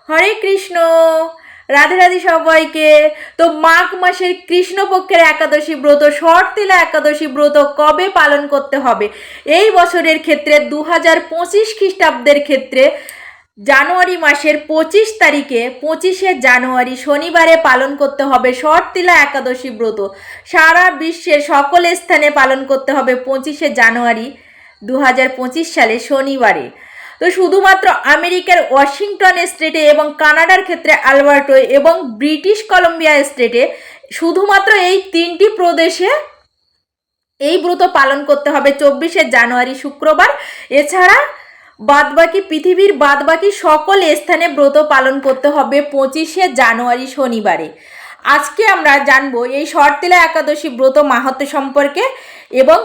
হরে কৃষ্ণ। রাধে রাধে সবাইকে। তো মাঘ মাসের কৃষ্ণপক্ষের একাদশী ব্রত, শর্তিলা একাদশী ব্রত কবে পালন করতে হবে? এই বছরের ক্ষেত্রে 2025 খ্রিস্টাব্দের ক্ষেত্রে জানুয়ারি মাসের 25 তারিখে, 25শে জানুয়ারি শনিবারে পালন করতে হবে শর্তিলা একাদশী ব্রত। সারা বিশ্বের সকল স্থানে পালন করতে হবে 25শে জানুয়ারি 2025 সালে শনিবারে। তো শুধুমাত্র আমেরিকার ওয়াশিংটন স্টেটে এবং কানাডার ক্ষেত্রে আলবার্টো এবং ব্রিটিশ কলম্বিয়া স্টেটে, শুধুমাত্র এই 3টি প্রদেশে এই ব্রত পালন করতে হবে 24শে জানুয়ারি শুক্রবার। এছাড়া বাদবাকি পৃথিবীর বাদবাকি সকল স্থানে ব্রত পালন করতে হবে 25শে জানুয়ারি শনিবারে। আজকে আমরা জানবো এই শর্তিলা একাদশী ব্রত মাহাত্ম্য সম্পর্কে এবং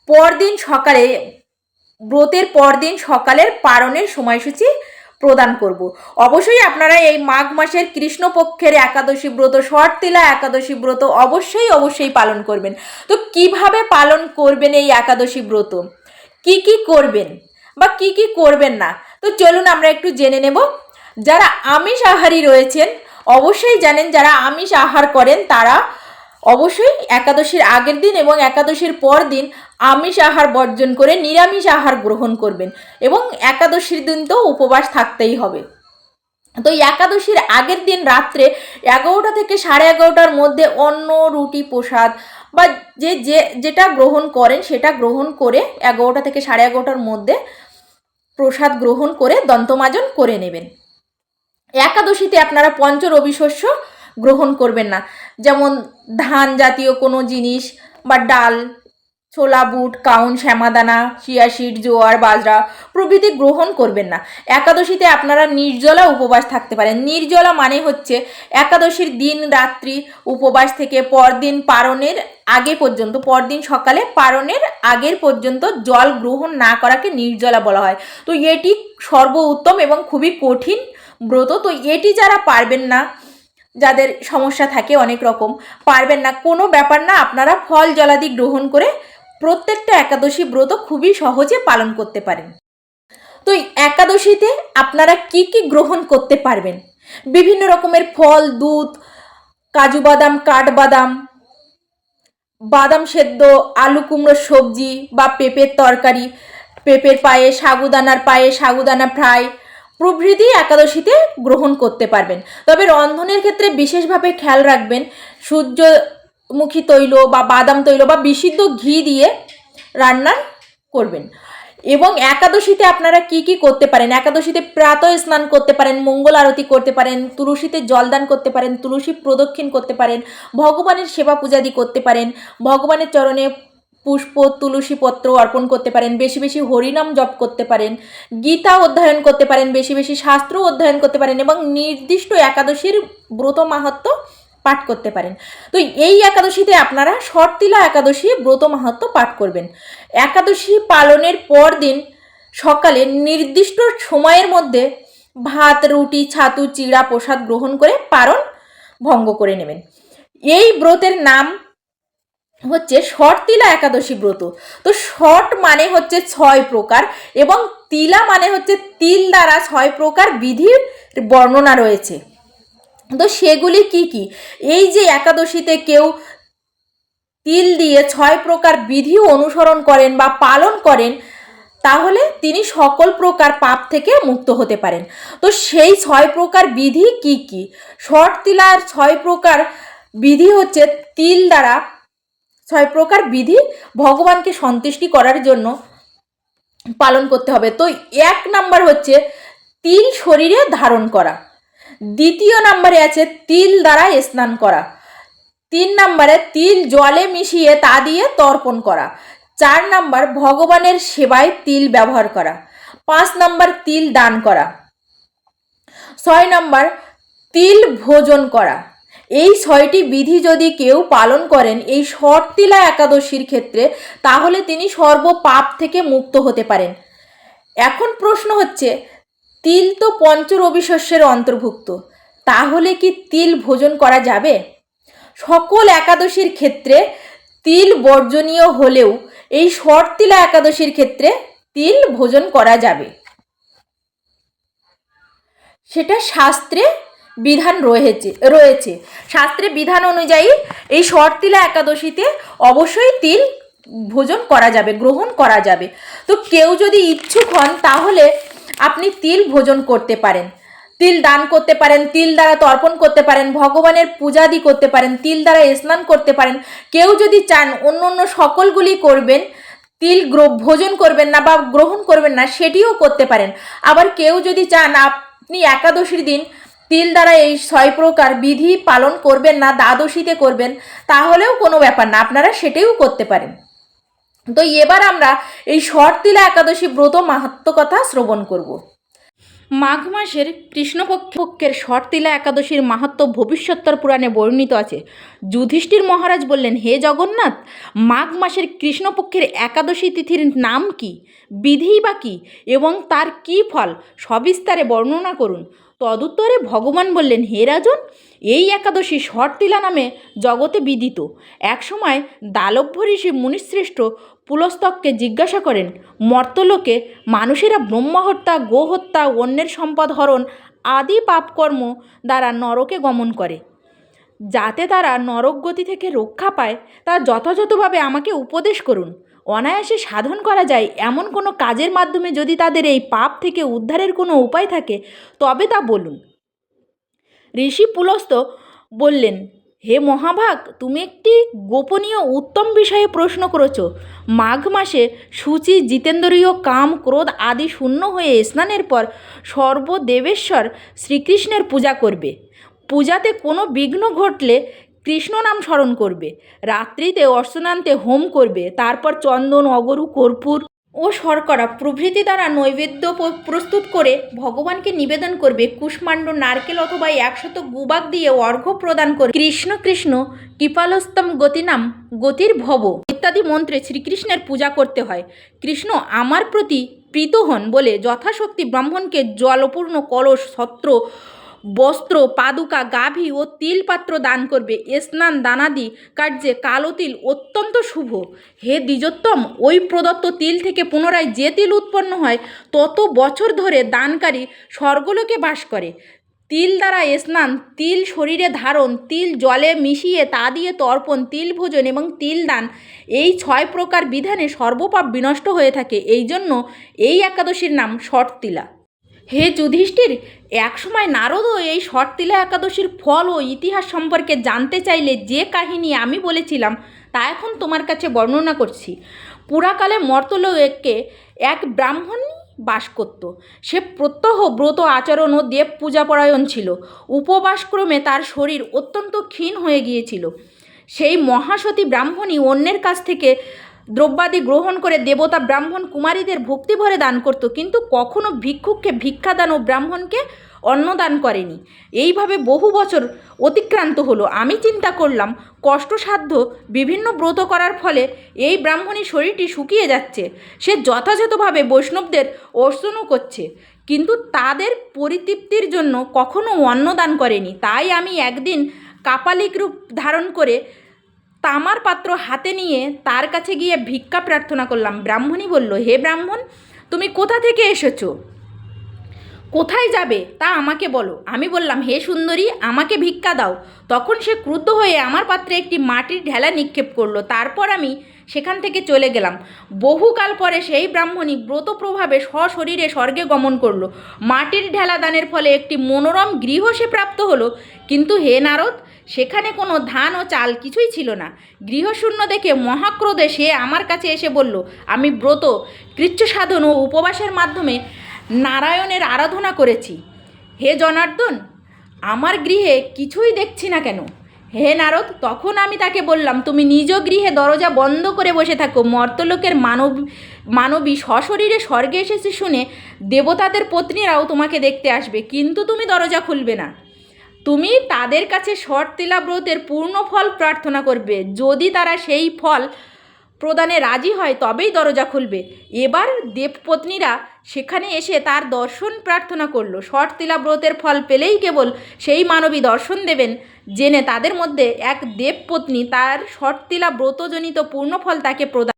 পরদিন সকালে, ব্রতের পরদিন সকালের পারণের সময়সূচি প্রদান করব। অবশ্যই আপনারা এই মাঘ মাসের কৃষ্ণপক্ষের একাদশী ব্রত, শর্তিলা একাদশী ব্রত অবশ্যই পালন করবেন। তো কিভাবে পালন করবেন এই একাদশী ব্রত, কি কি করবেন বা কি কি করবেন না, তো চলুন আমরা একটু জেনে নেব। যারা আমিষ আহারী রয়েছেন অবশ্যই জানেন, যারা আমিষ আহার করেন তারা অবশ্যই একাদশীর আগের দিন এবং একাদশীর পর দিন আমিষ আহার বর্জন করে নিরামিষ আহার গ্রহণ করবেন এবং একাদশীর দিন তো উপবাস থাকতেই হবে। তো একাদশীর আগের দিন রাত্রে 11টা থেকে 11:30টার মধ্যে অন্ন, রুটি, প্রসাদ বা যেটা গ্রহণ করেন সেটা গ্রহণ করে 11টা থেকে 11:30টার মধ্যে প্রসাদ গ্রহণ করে দন্তমাজন করে নেবেন। একাদশীতে আপনারা পঞ্চরবি শস্য গ্রহণ করবেন না, যেমন ধান জাতীয় কোনো জিনিস বা ডাল, ছোলা, বুট, কাউন, শ্যামাদানা, চিয়া সিড, জোয়ার, বাজরা প্রভৃতি গ্রহণ করবেন না। একাদশীতে আপনারা নির্জলা উপবাস থাকতে পারেন। নির্জলা মানে হচ্ছে একাদশীর দিন রাত্রি উপবাস থেকে পরদিন পারণের আগে পর্যন্ত, পরদিন সকালে পারণের আগের পর্যন্ত জল গ্রহণ না করাকে নির্জলা বলা হয়। তো এটি সর্বোত্তম এবং খুবই কঠিন ব্রত। তো এটি যারা পারবেন না, যাদের সমস্যা থাকে অনেক রকম, পারবেন না, কোনো ব্যাপার না, আপনারা ফল জলাদি গ্রহণ করে প্রত্যেকটা একাদশী ব্রত খুবই সহজে পালন করতে পারেন। তো একাদশীতে আপনারা কি কি গ্রহণ করতে পারবেন? বিভিন্ন রকমের ফল, দুধ, কাজু বাদাম, কাঠবাদাম, বাদাম সেদ্ধ, আলু কুমড়োর সবজি বা পেঁপের তরকারি, পেঁপের পায়েস, সাগুদানার পায়েস, সাগুদানা ফ্রাই প্রভৃতি একাদশীতে গ্রহণ করতে পারবেন। তবে রন্ধনের ক্ষেত্রে বিশেষভাবে খেয়াল রাখবেন, সূর্যমুখী তৈল বা বাদাম তৈল বা বিশুদ্ধ ঘি দিয়ে রান্না করবেন। এবং একাদশীতে আপনারা কি কি করতে পারেন? একাদশীতে প্রাতঃ স্নান করতে পারেন, মঙ্গল আরতি করতে পারেন, তুলসীতে জলদান করতে পারেন, তুলসী প্রদক্ষিণ করতে পারেন, ভগবানের সেবা পূজাদি করতে পারেন, ভগবানের চরণে পুষ্প, তুলসী পত্র অর্পণ করতে পারেন, বেশি বেশি হরিনাম জপ করতে পারেন, গীতা অধ্যয়ন করতে পারেন, বেশি বেশি শাস্ত্র অধ্যয়ন করতে পারেন এবং নির্দিষ্ট একাদশীর ব্রত মাহাত্ম্য পাঠ করতে পারেন। তো এই একাদশীতে আপনারা শর্তিলা একাদশী ব্রত মাহাত্ম্য পাঠ করবেন। একাদশী পালনের পর দিন সকালে নির্দিষ্ট সময়ের মধ্যে ভাত, রুটি, ছাতু, চিড়া প্রসাদ গ্রহণ করে পারণ ভঙ্গ করে নেবেন। এই ব্রতের নাম হচ্ছে শর্তিলা একাদশী ব্রত। তো শর্ট মানে হচ্ছে 6 প্রকার এবং তিলা মানে হচ্ছে তিল দ্বারা 6 প্রকার বিধির বর্ণনা রয়েছে। তো সেগুলি কি কি? এই যে একাদশীতে কেউ তিল দিয়ে 6 প্রকার বিধি অনুসরণ করেন বা পালন করেন, তাহলে তিনি সকল প্রকার পাপ থেকে মুক্ত হতে পারেন। তো সেই 6 প্রকার বিধি কি কি? শর্তিলার 6 প্রকার বিধি হচ্ছে তিল দ্বারা 6 প্রকার বিধি ভগবানকে সন্তুষ্টি করার জন্য পালন করতে হবে। তো 1 নাম্বার হচ্ছে তিল শরীরে ধারণ করা, দ্বিতীয় নাম্বারে আছে তিল দ্বারা স্নান করা, 3 নাম্বারে তিল জলে মিশিয়ে তা দিয়ে তর্পণ করা, 4 নাম্বার ভগবানের সেবায় তিল ব্যবহার করা, 5 নাম্বার তিল দান করা, 6 নাম্বার তিল ভোজন করা। এই 6টি বিধি যদি কেউ পালন করেন এই শর্তিলা একাদশীর ক্ষেত্রে, তাহলে তিনি সর্ব পাপ থেকে মুক্ত হতে পারেন। এখন প্রশ্ন হচ্ছে, তিল তো পঞ্চরবি শস্যের অন্তর্ভুক্ত, তাহলে কি তিল ভোজন করা যাবে? সকল একাদশীর ক্ষেত্রে তিল বর্জনীয় হলেও এই শর্তিলা একাদশীর ক্ষেত্রে তিল ভোজন করা যাবে। সেটা শাস্ত্রে বিধান রয়েছে শাস্ত্রে বিধান অনুযায়ী এই শর্তিলা একাদশীতে অবশ্যই তিল ভোজন করা যাবে, গ্রহণ করা যাবে। তো কেউ যদি ইচ্ছুক হন তাহলে আপনি তিল ভোজন করতে পারেন, তিল দান করতে পারেন, তিল দ্বারা তর্পণ করতে পারেন, ভগবানের পূজাদি করতে পারেন, তিল দ্বারা স্নান করতে পারেন। কেউ যদি চান অন্য অন্য সকলগুলি করবেন, তিল ভোজন করবেন না বা গ্রহণ করবেন না, সেটিও করতে পারেন। আবার কেউ যদি চান আপনি একাদশীর দিন তিল দ্বারা এই 6 প্রকার বিধি পালন করবেন না, দ্বাদশীতে করবেন, তাহলেও কোনো ব্যাপার না, আপনারা সেটাও করতে পারেন। তো এবার আমরা এই শর্তিলা একাদশী ব্রত মাহাত্ম্য কথা শ্রবণ করব। মাঘ মাসের কৃষ্ণপক্ষের শর্তিলা একাদশীর মাহাত্ম্য ভবিষ্যোত্তর পুরাণে বর্ণিত আছে। যুধিষ্ঠির মহারাজ বললেন, হে জগন্নাথ, মাঘ মাসের কৃষ্ণপক্ষের একাদশী তিথির নাম কি, বিধি বা কী এবং তার কী ফল সবিস্তারে বর্ণনা করুন। তদুত্তরে ভগবান বললেন, হে রাজন, এই একাদশী শর্তিলা নামে জগতে বিদিত। একসময় দালভ্য ঋষি মুনিশ্রেষ্ঠ পুলস্তককে জিজ্ঞাসা করেন, মর্তলোকে মানুষেরা ব্রহ্মহত্যা, গোহত্যা, অন্যের সম্পদ হরণ আদি পাপকর্ম দ্বারা নরকে গমন করে, যাতে তারা নরক গতি থেকে রক্ষা পায় তা যথাযথভাবে আমাকে উপদেশ করুন। অনায়াসে সাধন করা যায় এমন কোনো কাজের মাধ্যমে যদি তাদের এই পাপ থেকে উদ্ধারের কোনো উপায় থাকে তবে তা বলুন। ঋষি পুলস্ত বললেন, হে মহাভাগ, তুমি একটি গোপনীয় উত্তম বিষয়ে প্রশ্ন করেছ। মাঘ মাসে শুচি, জিতেন্দ্রীয়, কাম, ক্রোধ আদি শূন্য হয়ে স্নানের পর সর্বদেবেশ্বর শ্রীকৃষ্ণের পূজা করবে। পূজাতে কোনো বিঘ্ন ঘটলে কৃষ্ণ নাম স্মরণ করবে। রাত্রিতে অর্চনান্তে হোম করবে। তারপর চন্দন, অগরু, কর্পূর ও শর্করা প্রভৃতি দ্বারা নৈবেদ্য প্রস্তুত করে ভগবানকে নিবেদন করবে। কুষ্মাণ্ড, নারকেল অথবা 100 গুবাক দিয়ে অর্ঘ্য প্রদান করবে। কৃষ্ণ কৃষ্ণ কৃপালস্তম গতিনাম গতির ভব ইত্যাদি মন্ত্রে শ্রীকৃষ্ণের পূজা করতে হয়। কৃষ্ণ আমার প্রতি প্রীত হন বলে যথাশক্তি ব্রাহ্মণকে জলপূর্ণ কলস, ছত্র, বস্ত্র, পাদুকা, গাভী ও তিল পাত্র দান করবে। স্নান দানাদি কার্যে কালো তিল অত্যন্ত শুভ। হে দ্বিজোত্তম, ওই প্রদত্ত তিল থেকে পুনরায় যে তিল উৎপন্ন হয় তত বছর ধরে দানকারী স্বর্গলোকে বাস করে। তিল দ্বারা স্নান, তিল শরীরে ধারণ, তিল জলে মিশিয়ে তা দিয়ে তর্পণ, তিল ভোজন এবং তিল দান, এই 6 প্রকার বিধানে সর্বপাপ বিনষ্ট হয়ে থাকে। এই জন্য এই একাদশীর নাম শর্তিলা। হে যুধিষ্ঠির, একসময় নারদও এই শর্তিলা একাদশীর ফল ও ইতিহাস সম্পর্কে জানতে চাইলে যে কাহিনী আমি বলেছিলাম তা এখন তোমার কাছে বর্ণনা করছি। পুরাকালে মর্তলোকে এক ব্রাহ্মণ বাস করত। সে প্রত্যহ ব্রত আচরণ ও দেব পূজাপরায়ণ ছিল। উপবাসক্রমে তার শরীর অত্যন্ত ক্ষীণ হয়ে গিয়েছিল। সেই মহাসতী ব্রাহ্মণী অন্যের কাছ থেকে দ্রব্যাদি গ্রহণ করে দেবতা ব্রাহ্মণ কুমারীদের ভক্তিভরে দান করত, কিন্তু কখনো ভিক্ষুককে ভিক্ষাদান ও ব্রাহ্মণকে অন্নদান করেনি। এইভাবে বহু বছর অতিক্রান্ত হলো। আমি চিন্তা করলাম, কষ্টসাধ্য বিভিন্ন ব্রত করার ফলে এই ব্রাহ্মণীর শরীরটি শুকিয়ে যাচ্ছে। সে যথাযথভাবে বৈষ্ণবদের অর্চনও করছে, কিন্তু তাদের পরিতৃপ্তির জন্য কখনো অন্নদান করেনি। তাই আমি একদিন কাপালিক রূপ ধারণ করে তামার পাত্র হাতে নিয়ে তার কাছে গিয়ে ভিক্ষা প্রার্থনা করলাম। ব্রাহ্মণী বলল, হে ব্রাহ্মণ, তুমি কোথা থেকে এসেছো, কোথায় যাবে তা আমাকে বলো। আমি বললাম, হে সুন্দরী, আমাকে ভিক্ষা দাও। তখন সে ক্রুদ্ধ হয়ে আমার পাত্রে একটি মাটির ঢেলা নিক্ষেপ করলো। তারপর আমি সেখান থেকে চলে গেলাম। বহুকাল পরে সেই ব্রাহ্মণী ব্রত প্রভাবে সশরীরে স্বর্গে গমন করলো। মাটির ঢেলা দানের ফলে একটি মনোরম গৃহ সে প্রাপ্ত হলো। কিন্তু হে নারদ, সেখানে কোনো ধান ও চাল কিছুই ছিল না। গৃহশূন্য দেখে মহাক্রোধে সে আমার কাছে এসে বলল, আমি ব্রত, কৃচ্ছ সাধন ও উপবাসের মাধ্যমে নারায়ণের আরাধনা করেছি। হে জনার্দন, আমার গৃহে কিছুই দেখছি না কেন? হে নারদ, তখন আমি তাকে বললাম, তুমি নিজ গৃহে দরজা বন্ধ করে বসে থাকো। মর্তলোকের মানবী সশরীরে স্বর্গে এসেছে শুনে দেবতাদের পত্নীরাও তোমাকে দেখতে আসবে, কিন্তু তুমি দরজা খুলবে না। তুমি তাদের কাছে শর্তিলা ব্রতের পূর্ণ ফল প্রার্থনা করবে। যদি তারা সেই ফল প্রদানে রাজি হয় তবেই দরজা খুলবে। এবার দেবপত্নীরা সেখানে এসে তার দর্শন প্রার্থনা করল। শর্তিলা ব্রতের ফল পেলেই কেবল সেই মানবী দর্শন দেবেন জেনে তাদের মধ্যে এক দেবপত্নী তার শর্তিলা ব্রতজনিত পূর্ণফল তাকে প্রদান।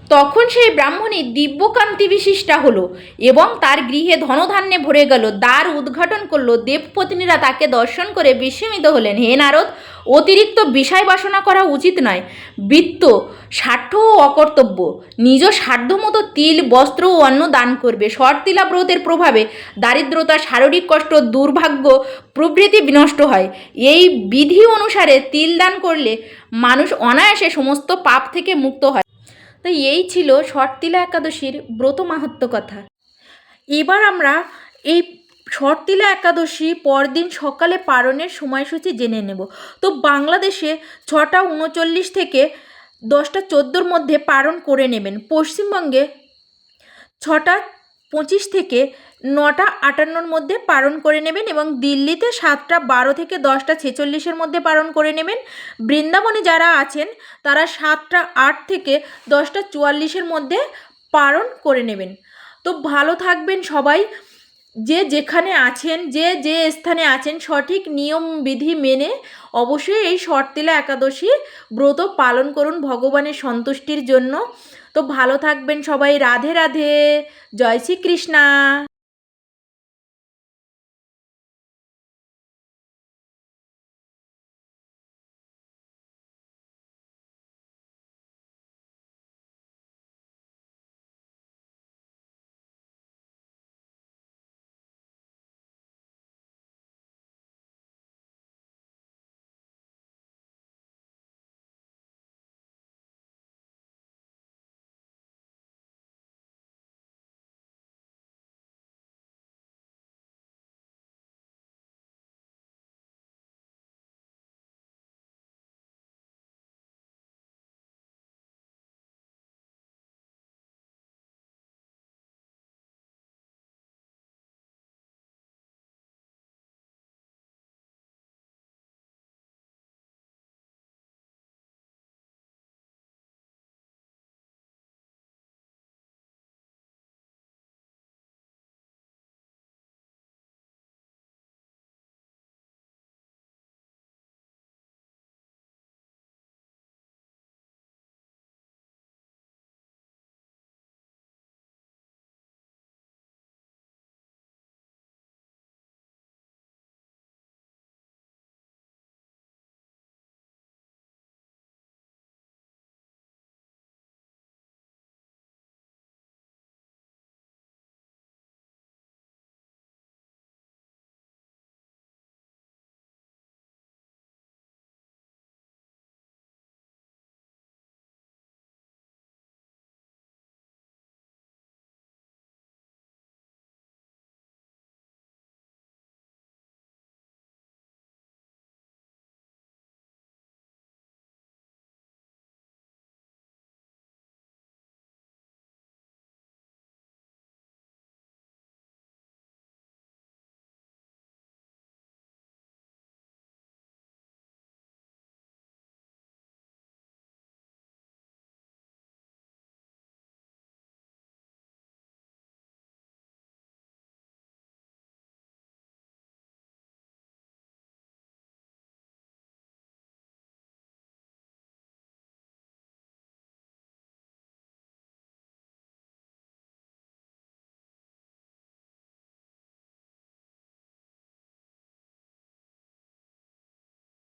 তখন সেই ব্রাহ্মণী দিব্যকান্তি বিশিষ্টা হলো এবং তার গৃহে ধনধান্যে ভরে গেল। দ্বার উদ্ঘাটন করলো। দেবপত্নীরা তাকে দর্শন করে বিস্মিত হলেন। হে নারদ, অতিরিক্ত বিষয় বাসনা করা উচিত নয়। বৃত্ত স্বার্থ ও অকর্তব্য। নিজ সাধ্যমতো তিল, বস্ত্র ও অন্ন দান করবে। শর্তিলা ব্রতের প্রভাবে দারিদ্রতা, শারীরিক কষ্ট, দুর্ভাগ্য প্রভৃতি বিনষ্ট হয়। এই বিধি অনুসারে তিল দান করলে মানুষ অনায়াসে সমস্ত পাপ থেকে মুক্ত হয়। তো এই ছিল শর্তিলা একাদশীর ব্রত মাহাত্ম্য কথা। এবার আমরা এই শর্তিলা একাদশী পরদিন সকালে পালনের সময়সূচি জেনে নেব। তো বাংলাদেশে 6:39 থেকে 10:14 মধ্যে পালন করে নেবেন। পশ্চিমবঙ্গে 6:25 থেকে 9:58 মধ্যে পালন করে নেবেন এবং দিল্লিতে 7:12 থেকে 10:46 মধ্যে পালন করে নেবেন। বৃন্দাবনে যারা আছেন তারা 7:08 থেকে 10:44 মধ্যে পালন করে নেবেন। তো ভালো থাকবেন সবাই। যে যেখানে আছেন, যে যে স্থানে আছেন, সঠিক নিয়ম বিধি মেনে অবশ্যই এই শর্তিলা একাদশী ব্রত পালন করুন ভগবানের সন্তুষ্টির জন্য। তো ভালো থাকবেন সবাই। রাধে রাধে। জয় শ্রীকৃষ্ণা।